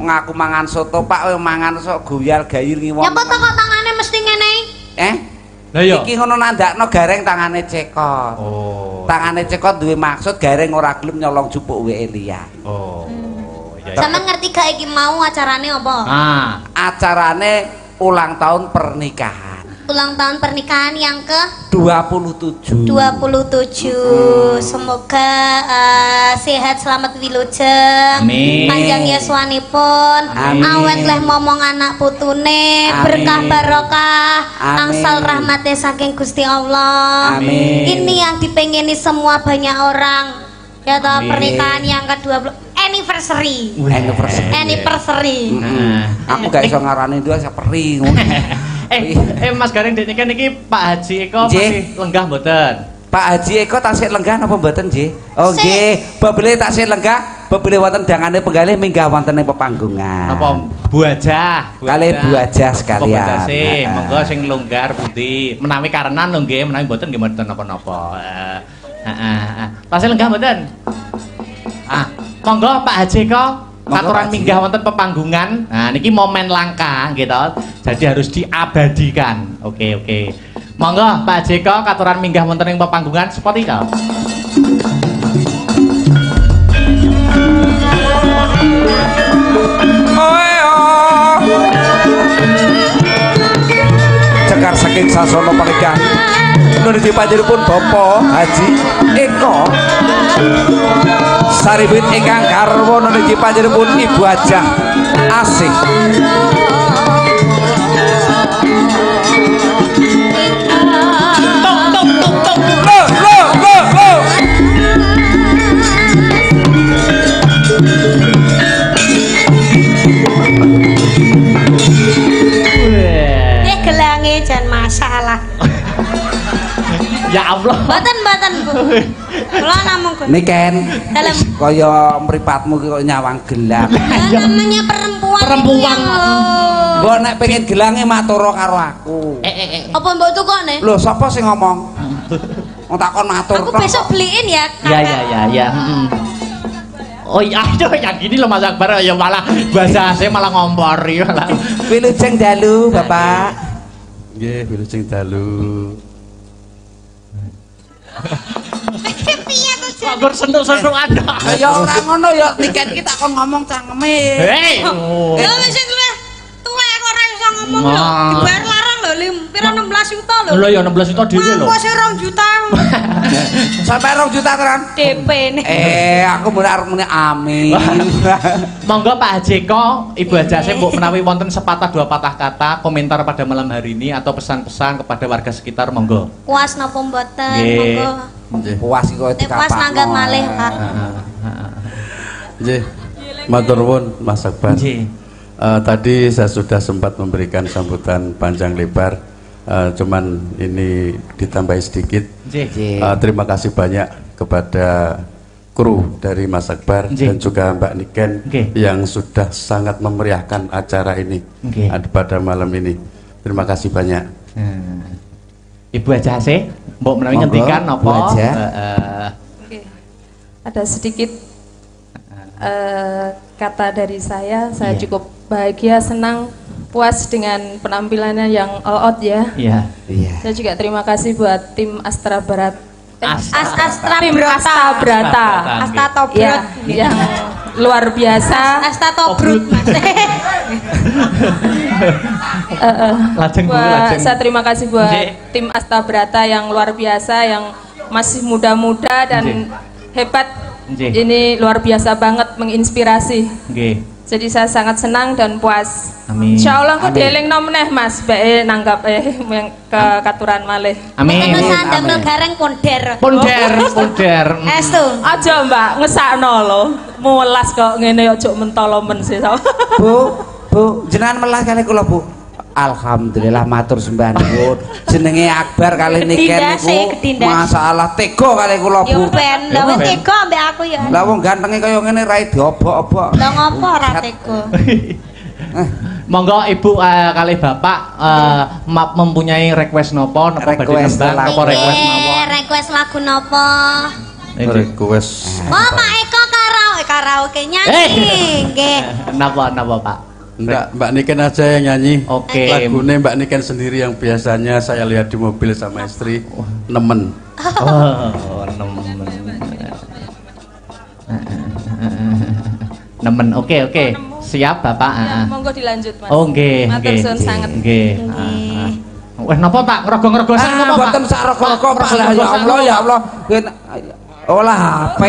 Ngaku mangan soto Pak mangan sok goyal gayur ngiwon. Nyapa to kok tangane mesti ngene iki? Lah iya. Iki ngono nandakno gareng tangane cekot. Tangane cekot duwe maksud gareng ora gelem nyolong jupuk weke liyan. Sampeyan ngerti gak iki mau acarane apa? Acarane ulang tahun pernikahan. Ulang tahun pernikahan yang ke 27. Semoga sehat selamat wilujeng. Panjang yaswanipun. Awet leh momong anak putune, berkah barokah, angsal rahmate saking Gusti Allah. Ini yang dipengini semua banyak orang. Ya toh pernikahan yang ke-20 anniversary. Aku gak iso ngarani itu saperi ngono. Mas Gareng dek niki Pak Haji Eko masih lenggah mboten? Pak Haji Eko tasih lenggah napa mboten nggih? Oh nggih, bebele tasih lenggah, bebele wonten dangane penggalih minggah wonten ing pepanggungan. Napa Bu Ajah? Kalih Bu Ajah sekalian. Monggo sing longgar pundi. Menawi karenan lho nggih, menawi mboten nggih mboten napa-napa. Tasih lenggah mboten? Monggo Pak Haji Eko katuran minggah wonten pepanggungan. Nah niki momen langka gitu. Jadi harus diabadikan. Oke. Monggo Pak Jeko katuran minggah wonten ing pepanggungan seperti itu. Cekar saking sasana pernikahan. Nuju panjenenganipun Bapak Haji Eko Saribit ingkang garwa nuju panjenenganipun Ibu Ajah Asih. Gelange jan masalah. Ya Allah. Mboten Bu. Kula namung Niken. Dalam Kaya mripatmu ki kok nyawang gelang. namanya perempuan. Mbok nek pengen gelange matur karo aku. Apa mbok tukone? Lho sapa sing ngomong? Wong takon matur. Aku besok beliin ya. Ya. Oh iya, yang gini loh Mas Akbar ya malah bahasa saya malah ngompori malah. Wilujeng dalu, Bapak. Nggih, wilujeng dalu. Piye to jan? Anggur sentuk-sentuk ada. Ya ora ngono ya tiket kita kon ngomong cangkeme. Hei. Ya wis tuwek kok ora iso ngomong lho. Dibayar larang lho, pira 16 juta lho. Lho ya 16 juta dhewe lho. Kok 2 juta. Sampai 2 juta kan? DP nih. Aku arep muni amin. Monggo Pak Hajeko, Ibu Hajase mbok menawi wonten sepatah dua patah kata komentar pada malam hari ini atau pesan-pesan kepada warga sekitar monggo. Puas napa mboten? Nggih. Monggo. Puas iki kok dikapakno. Puas nanggap malih, Pak. Nggih. Matur nuwun Mas Akbar. Nggih. Tadi saya sudah sempat memberikan sambutan panjang lebar, cuman ini ditambahi sedikit. Terima kasih banyak kepada kru dari Mas Akbar dan juga Mbak Niken yang sudah sangat memeriahkan acara ini pada malam ini. Terima kasih banyak. Ibu Hajase, mbok menawi ngendikan apa? Ada sedikit kata dari saya cukup bahagia, senang, puas dengan penampilannya yang all out ya. Iya. Saya juga terima kasih buat tim Astra Barat. Astra Brata. Asta Tobrut. Ya, yang luar biasa. Asta Tobrut, Mas. Lajeng. Saya terima kasih buat tim Asta Brata yang luar biasa, yang masih muda-muda dan hebat. Ini luar biasa banget, menginspirasi. Jadi saya sangat senang dan puas. Amin. Insyaallah kok dieling nomeneh Mas, bae nanggap ke katuran malih. Amin. Tenan damel gareng ponder. Ponder. Estu. Aja Mbak, ngesakno lho. Mulas kok ngene aja mentolo men sih. Bu, jenengan melas kali kula, Bu. Alhamdulillah matur sembah nuwun. Jenenge Akbar kali Niken niku masalah tega kali kula, Bu. Yo ben, lha wis tega ambek aku ya. Lah wong gantenge kaya ngene ra diobok-obok. Lah ngopo ora tega? Monggo Ibu kali Bapak mempunyai request nopo badhe nembang nopo request mawon. Request lagu nopo? Request. Oh, Pak Eko karaoke nyanyi. Nggih. Napa Pak? Enggak, Mbak Niken aja yang nyanyi. Oke. Lagunya Mbak Niken sendiri yang biasanya saya lihat di mobil sama istri nemen. Nemen. Oke. Siap Bapak. Ya, monggo dilanjut Mas. Oh nggih. Matur suwun sanget. Nggih. Wes napa Pak? Ngrego-ngrego sen napa Pak? Mboten sak rego-rego Pak. Ya Allah. Olah HP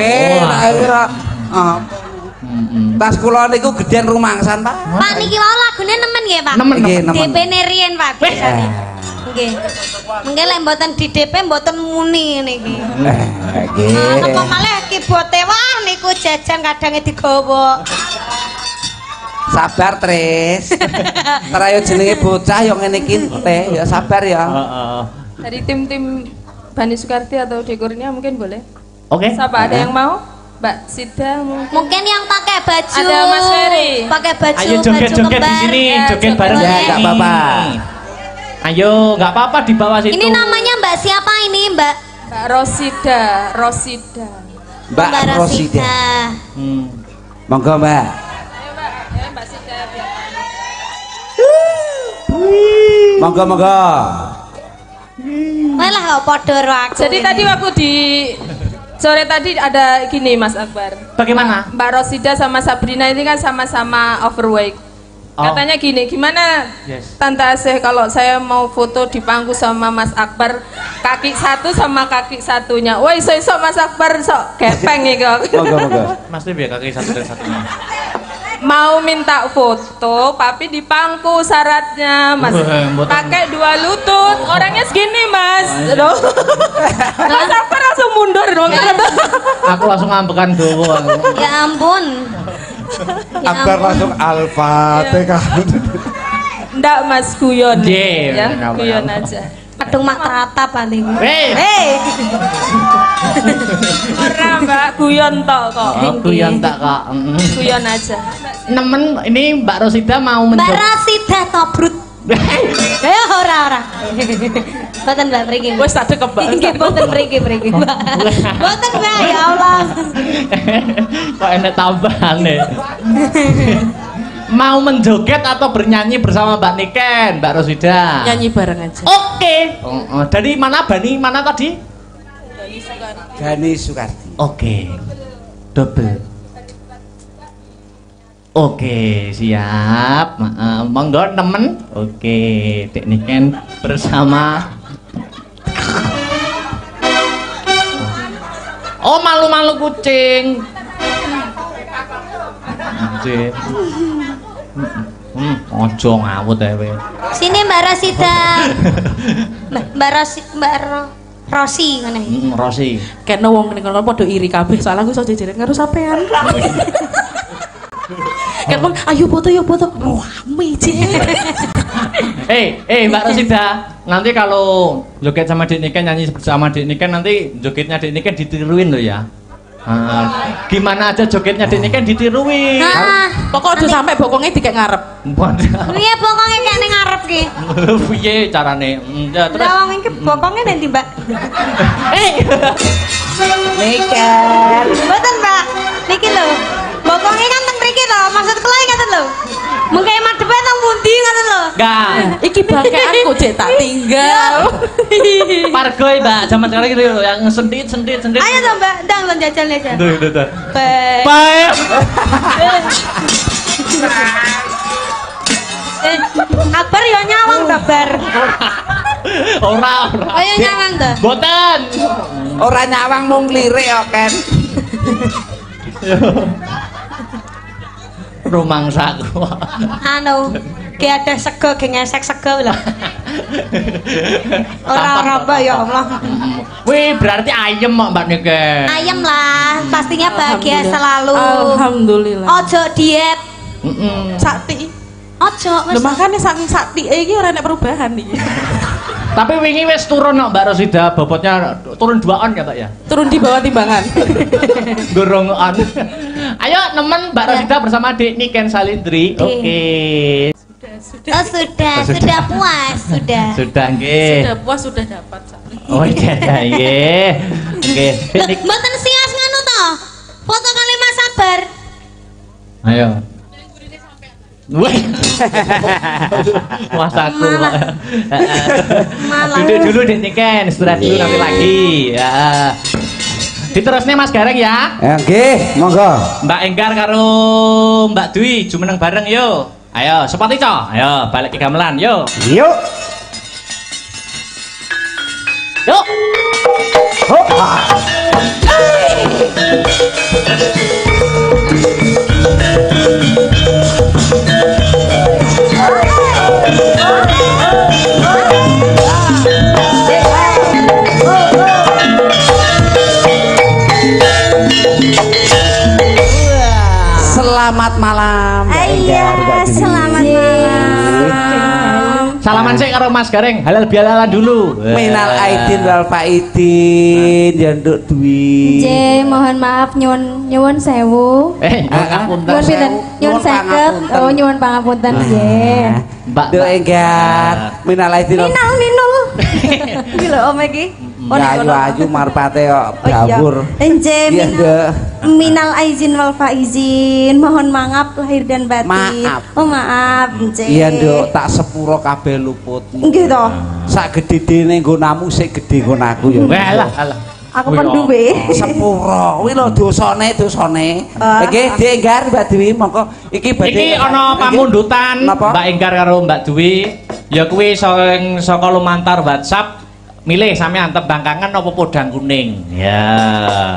ora. Tas kula niku gedean rumangsan, Pak. Pak niki wae lagune nemen nggih, Pak. Nemen. DP-ne riyen, Pak. Nggih. Mengke lek mboten di DP mboten muni niki. Nggih. Kok malah kibote wah niku jajan kadange digawa. Sabar, Tris. Terayo jenenge bocah yo ngene iki teh, ya sabar ya. Dari tim-tim Bani Sukarti atau Dekornya mungkin boleh. Oke. Siapa ada yang mau? Mbak Sida mungkin yang pakai baju. Ada Mas Ferry. Pakai baju. Ayo joget-joget di sini, joget bareng ya, enggak apa-apa. Ayo, enggak apa-apa di bawah situ. Ini namanya Mbak siapa ini, Mbak? Mbak Rosida. Mbak Rosida. Monggo, Mbak. Ayo, Mbak. Ya, Mbak Sida biar. Monggo. Malah padha aku. Jadi tadi waktu di sore tadi ada gini Mas Akbar. Bagaimana? Mbak Rosida sama Sabrina ini kan sama-sama overweight. Katanya gini, gimana Tante Asih kalau saya mau foto di pangku sama Mas Akbar kaki satu sama kaki satunya. Woi, iso Mas Akbar sok gepeng iki kok. Monggo. Mas biar kaki satu dan satunya. Mau minta foto, tapi di pangku syaratnya Mas. Pakai 2 lutut, orangnya segini Mas. Mas Akbar langsung mundur dong. Aku langsung ngambekan dowo. Ya ampun. Akbar langsung Al-Fatihah. Ndak Mas guyon. Ya, guyon aja. Kadung mak rata paling. Hei. Ora Mbak, guyon tok kok. Guyon tak kok. Guyon aja. Nemen ini Mbak Rosida mau mencoba. Mbak Rosida Tobrut. Ora. Mboten Mbak mriki. Wis tak dekep Mbak. Nggih mboten mriki. Mbak. Mboten Mbak ya Allah. Kok enek tambahane. Mau menjoget atau bernyanyi bersama Mbak Niken, Mbak Rosida? Nyanyi bareng aja. Oke. Dari mana Bani? Mana tadi? Gani Sukarti. Oke. Double. Oke, siap. Monggo temen. Oke, Dek Niken bersama. Oh, malu-malu kucing. Kucing. Ojo ngawut ae. Sini Mbak Rosida. Mbak Rosi ngene. Rosi. Kene wong ngene kono padha iri kabeh, soalnya aku iso jejeren karo sampean. Kan wong ayo foto rame Mbak Rosida, nanti kalau joget sama Dek Niken, nyanyi bersama Dek Niken, nanti jogetnya Dek Niken ditiruin loh ya. Gimana aja jogetnya Dek Niken ditiruin. Pokok udah sampai bokongnya dikek ngarep. Iya bokongnya kayak ning ngarep ki. Piye carane? Terus wong iki bokongnya nanti Mbak. Niken. Mboten Mbak. Niki lho. Bokongnya kan teng mriki to, maksud kula ngaten lho. Mengke madhepe teng pundi ngaten lho. Enggak. Iki bangkeanku cek tak tinggal. Pargoy Mbak, zaman sekarang gitu yang sentit. Ayo to Mbak, ndang lho jajal. Tuh. Baik. Kabar yo nyawang kabar. Ora. Ayo nyawang to. Boten. Ora nyawang mung lirik kok, Ken. Rumangsaku. Anu, ki ada sego ki ngesek sego lho. Ora apa ya Allah. Wih, berarti ayem kok Mbak Niken. Ayem lah, pastinya bahagia selalu. Alhamdulillah. Ojo diet. Sakti. Ojo Lho makane saking sakti iki ora enek perubahan iki. Tapi wingi wis turun kok Mbak Rosida, bobotnya turun 2 on ya Pak ya? Turun di bawah timbangan. Gorong on. Ayo nemen Mbak Rosida bersama Dek Niken Salindri. Oke. Sudah puas, sudah. Sudah nggih. Sudah puas, sudah dapat. Oh iya nggih. Oke. Mboten sias ngono to. Foto kali Mas Sabar. Ayo. Wih. Mas aku. Duduk dulu Dek Niken, istirahat dulu nanti lagi. Ya. Diterusnya Mas Gareng ya. Nggih, monggo. Mbak Enggar karo Mbak Dwi jumeneng bareng yo. Ayo, sepati co. Ayo, balik ke gamelan yo. Yuk. Yuk. Hop. Selamat malam. Iya, selamat malam. Salaman sih karo Mas Gareng, halal bialalan dulu. Minal aidin wal faidin, ya Nduk Dwi. Mohon maaf nyuwun sewu. Ngapunten. Nyuwun 50. Oh, nyuwun pangapunten nggih. Mbak Nduk Enggar, minal aidin. Minul. Iki lho Om iki. Ayu marpate kok gawur. Nggih, minal aizin wal faizin, mohon maaf lahir dan batin. Maaf. Oh maaf, nggih. Iya Nduk, tak sepuro kabeh luputmu. Nggih to. Sak gedhe-gedhene nggonamu sik gedhe nggon aku ya. Alah. Aku pun duwe. Sepuro. Kuwi lho dosane. Nggih, Dik Enggar Mbak Dwi, monggo iki badhe. Iki ana pamundutan Mbak Enggar karo Mbak Dwi. Ya kuwi saka lumantar WhatsApp. Milih sampean tembang kangen apa podang kuning? Ya.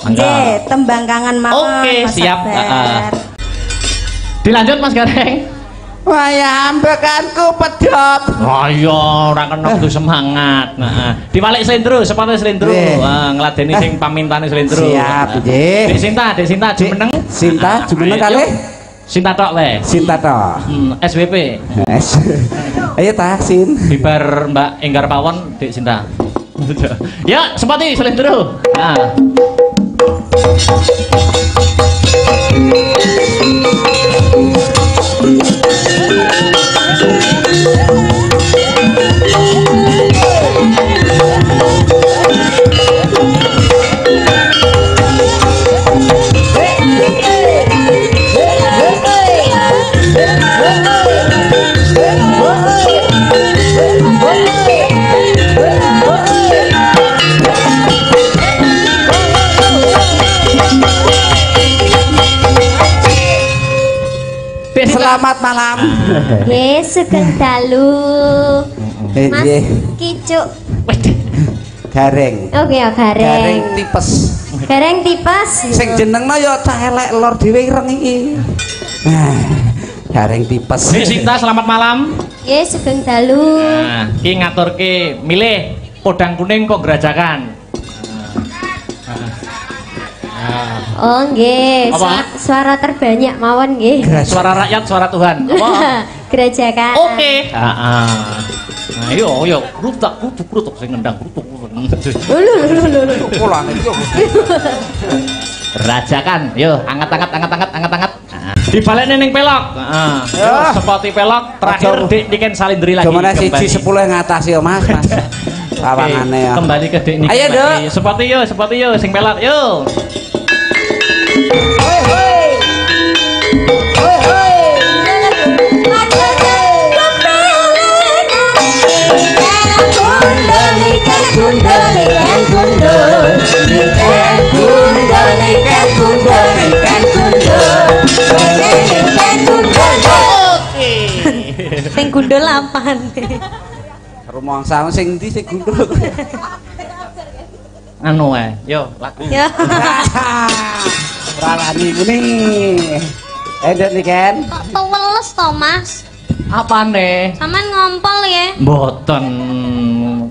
Nggih, tembang kangen mawon. Oke, siap. Dilanjut Mas Gareng. Wayah ambekanku pedhot. Ayo, ora kena kudu semangat. Diwalik slendro, sepatu slendro. Ngladeni sing pamintane slendro. Siap, nggih. Dek Sinta jumeneng. Sinta jumeneng kalih. Sinta tok le. Sinta tok. SWP. Ayo ta, Sin. Bibar Mbak Enggar Pawon, Dek Sinta. Ya, sepati slendro. Nah. Selamat malam. Nggih, sugeng dalu. Mas Kicuk. Gareng. Oke, ya gareng. Gareng tipes. Gareng tipes. Sing jenengna ya cah elek lor dhewe ireng iki. Gareng tipes. Sinta, selamat malam. Nggih, sugeng dalu. Nah, ki ngaturke milih podang kuning kok gerajakan. Oh nggih, suara terbanyak mawon nggih. Suara rakyat, suara Tuhan. Apa? Gerajakan. Oke. Heeh. Nah, yo krutuk sing ngendang krutuk. Lho. Pulang iki. Rajakan, yo angkat. Dibalekne ning pelok. Heeh. Yo sepoti pelok terakhir Dik Niken Salindri lagi. Gimana siji 10 yang ngatasi yo Mas. Pawangane ya. Kembali ke Dik Niken. Ayo, Dok. Sepoti yo sing pelok yo. Sing gundul apaan? Rumah sama sing ndi sing gundul. Anu yo lagu. Ya. Ralani muni. Endek nih kan? Kok tuweles to, Mas? Apane? Sampean ngompol ya? Mboten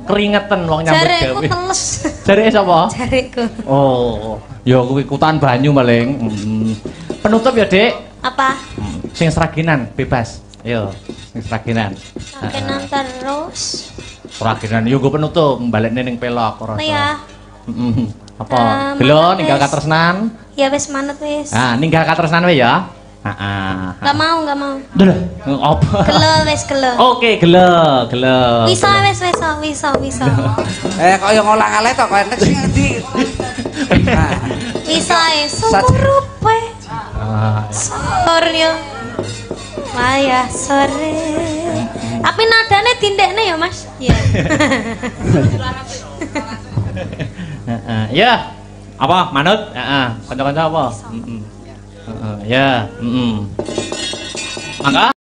keringetan wong nyambut gawe. Jareku teles. Jare sapa? Jareku. Oh, ya kuwi kutan banyu paling. Penutup ya, Dik. Apa? Sing seraginan bebas. Yo, sing seraginan. Seraginan terus. Seraginan yo go penutup balekne ning pelok ora. Ya. Apa? Gelo ninggal katresnan? Ya wis manut wis. Ah, ninggal katresnan wae ya. Heeh. Enggak mau. Lho, apa? Gelo wis gelo. Oke, gelo. Bisa wis. Kok yo ngolang-aleh to kok enek sing ndi. Bisa sumurupe. Sore. Maya sore. Tapi nadane dindekne ya, Mas. Iya. Ya. Apa manut? Heeh. Kanca-kanca apa? Ya. Mangga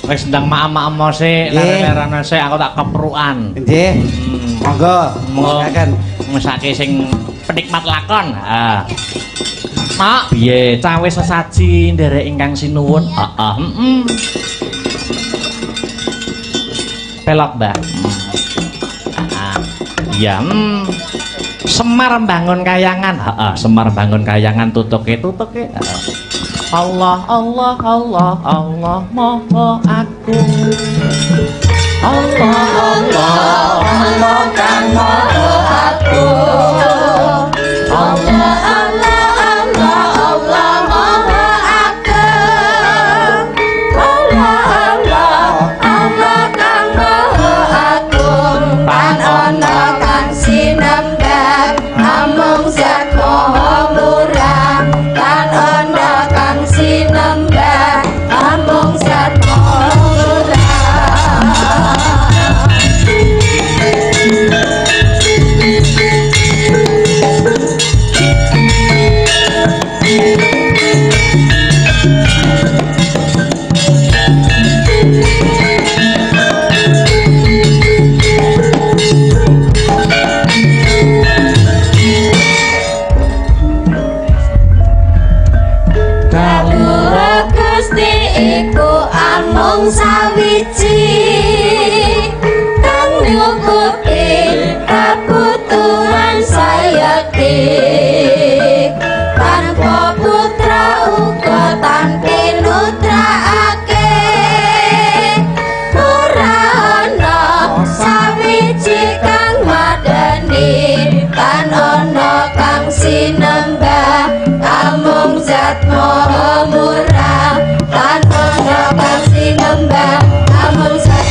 wis ndang maem-maem sik, leren-leren sik aku tak keprukan. Nggih. Monggo, monggo mesake sing penikmat lakon. Ha. Mak, piye cawe sesaji nderek ingkang sinuwun? Heeh, Pelok, Mbak. Iya, Semar bangun kayangan. Heeh, Semar bangun kayangan tutuke. Allah Allah Allah Allah Maha Agung. Allah Allah Allah Kang Maha Agung. Allah Allah Allah Allah Maha Agung. Allah Allah Allah Kang Maha Agung. Pan ana kang sinembah amung zat maha murah. Pan ana kang sinembah amung zat maha murah. Gusti iku amung sawiji kang nyukupi kabutuhan sayekti tanpa putra uga tanpa nutraake ora ana sawiji kang madani kan ana kang sinembah amung zat maha murah. Tan ana kang sinembah amung zat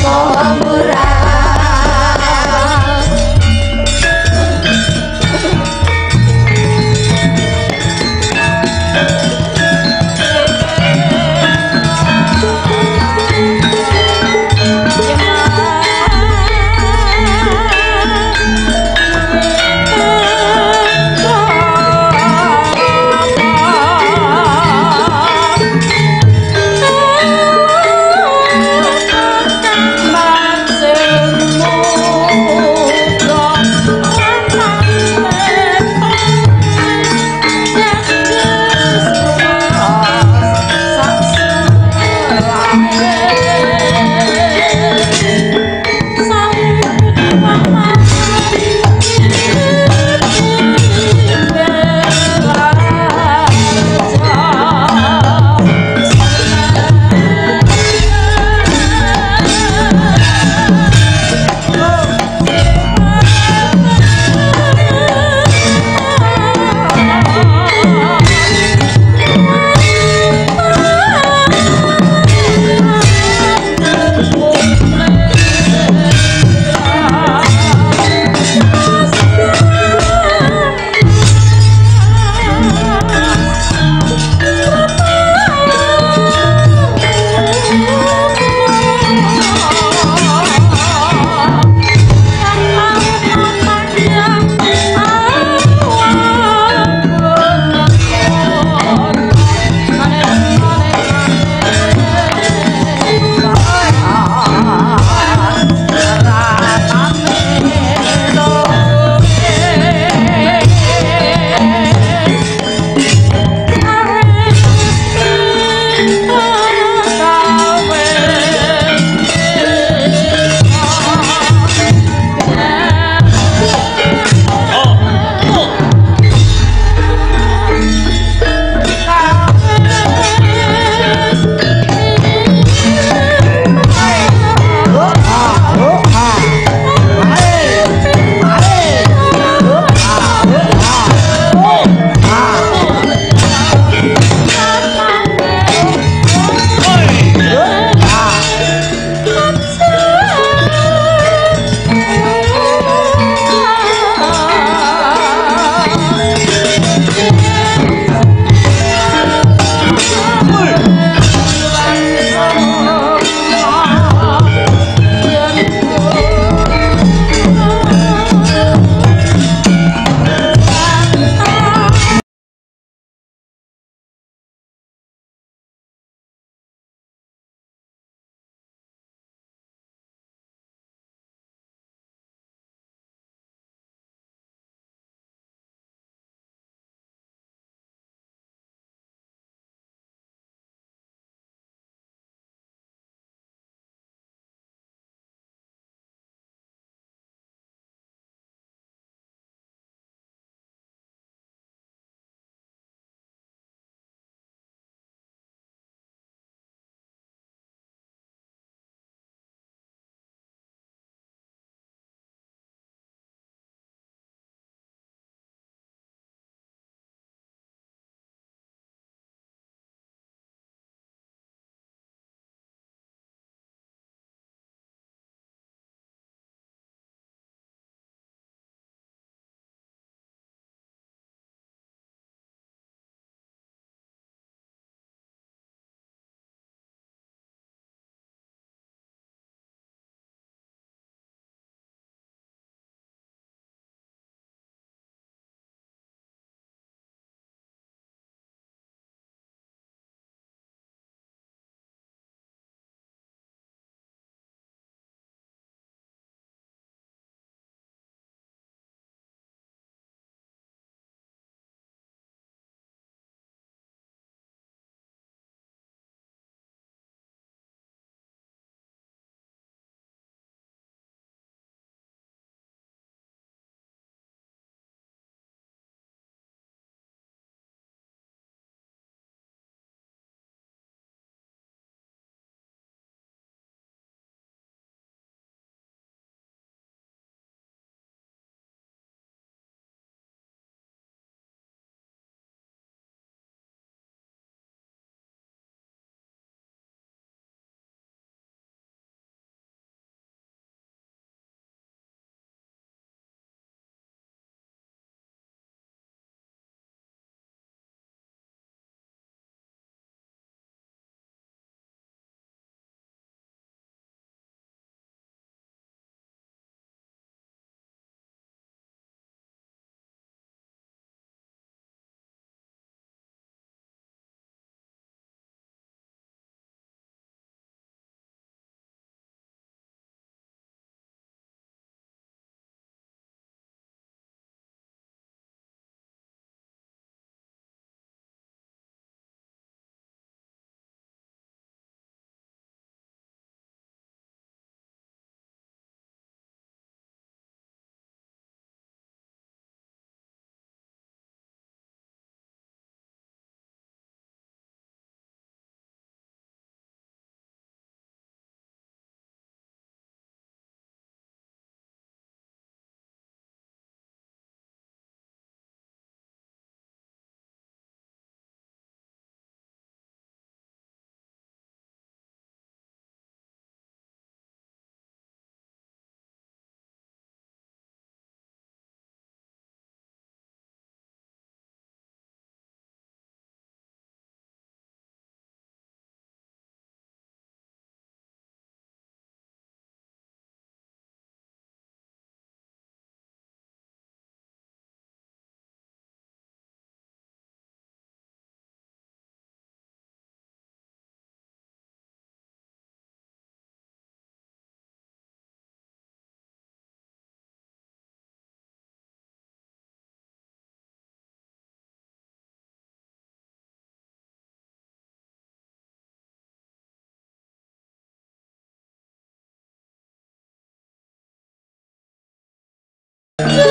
Yeah.